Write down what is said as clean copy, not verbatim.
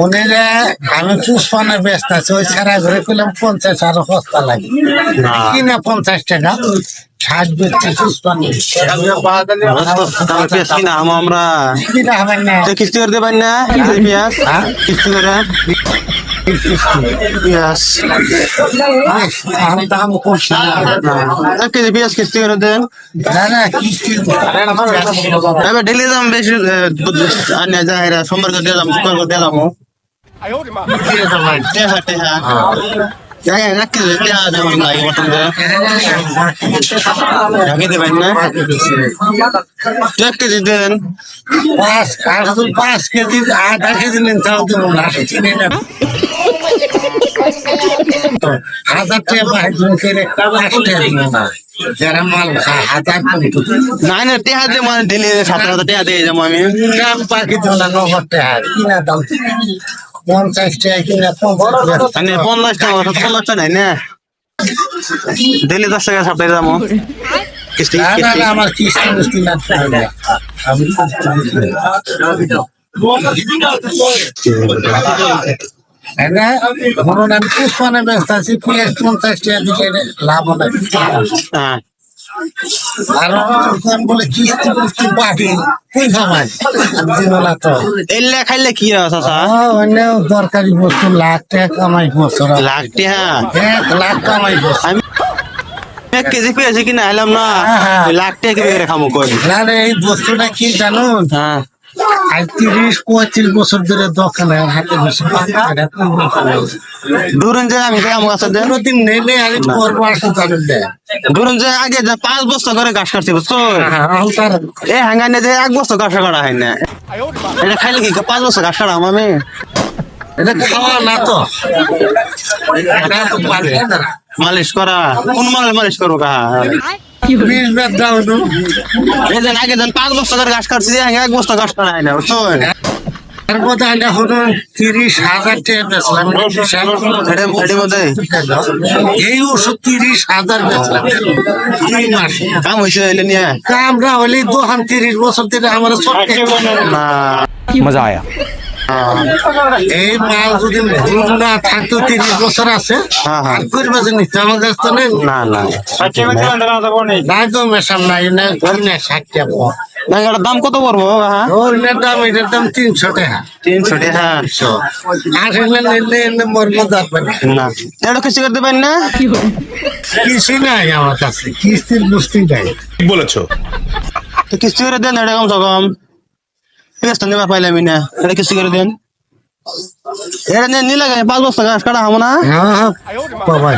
ওনারা আমি পুষ্পানের ব্যস্ত আছে ওই ছাড়া ঘুরে পেলাম 50 আরো সস্তা লাগে কিনা 50 টাকা 60 ব্যক্তি পুষ্পানি পেঁয়াজ কিনা আমরা কিনা হবেন না কিস্তি করে দেবেন না পেঁয়াজ কিস্তি করে পেঁয়াজ আমি দাম করছি এক কেজি পেঁয়াজ কিস্তি করে দেন না না কিস্তি এবার ডেলি দাম বেশি আনে যায় সোমবার করে দিলাম শুক্রবার করে দিলাম এক কেজি পেঁয়াজ যেমন লাগে মটন ঢাকে দেবেন না এক কেজি দেন 5 কেজি আধা কেজি নিন তাও দেবো না চিনি না 1000 টাকা বাহাদুর করে 5 টাকা দিব না যারা মাল খায় 1000 না না টেহা দে মানে ডেলি 17,000 টাকা দিয়ে যাবো আমি দাম পাখি দিও না 90 টাকা কিনা দাম 50 টাকা কিনা 50 টাকা 50 টাকা 50 টাকা নাই না ডেলি 10 টাকা সপ্তাহে যাবো কিস্তি না না আমার কিস্তি না আমি আমি পুষ্পানে ব্যস্ত আছি পেঁয়াজ 50 টাকা দিকে লাভ হবে হ্যাঁ আর বলে কিস্তি পাখি কি খামাই দিব না তো এলে খাইলে কি হয় চাচা অন্য দরকারি বস্তু লাখ টাকা কামাই বছর লাখ টাকা 1 লাখ কামাই বছর আমি 1 কেজি পেঁয়াজ কিনা আইলাম না লাখ টাকা করে খামো কই না রে এই বস্তুটা কি জানো হ্যাঁ আজ 30-35 বছর ধরে দোকানে হাতে বসে ধরুন যে আমি আমার কাছে দেন প্রতিদিন নেলে আমি করবো আসতে জানেন দেয় ধরুন যে আগে 5 বস্তা করে ঘাস কাটছি বুঝছো আলতার এ হাঙ্গানে যে 1 বস্তা ঘাস কাটা হয় না এটা খাইলে কি 5 বস্তা ঘাস কাটাম আমি এটা খাওয়া না তো এটা তো পারে না মালিশ করা কোন মালিশ করবো কা 20 বেদ দাও তো এদিন আগে 5 বস্তা করে ঘাস কাটছি 1 বস্তা ঘাস কাটা হয় না বুঝছো আর কথা এটা হলো 30,000 টাকা বেচলাম এটার মধ্যে এই ওষুধ 30,000 বেচলাম 3 মাস কাম হয়েছে এলে নিয়ে আমরা হলে 30 বছর ধরে আমার না मजा आया এই মাল যদি ভুল না থাকতো 30 বছর আছে আর করবে যে নিতে আমার কাছ তো নেই না না নাই তো মেশাম নাই না ঘর না 60 টাকা না এটার দাম কত পড়বো হ্যাঁ ওর দাম এটার দাম 300 টাকা 300 টাকা আসলে নিলে এনে মরবো যাবে না এটা কিস্তি করতে পারেন না কিছু নাই আমার কাছে কিস্তির বুঝতে নাই বলেছো তো কিস্তি করে দেন এটা কম কম পেঁয়াজটা নেবার পাইলাম না এটা কিস্তি করে দেন এটা নিলে 5 বস্তা ঘাস কাটা হবো না হ্যাঁ বাবা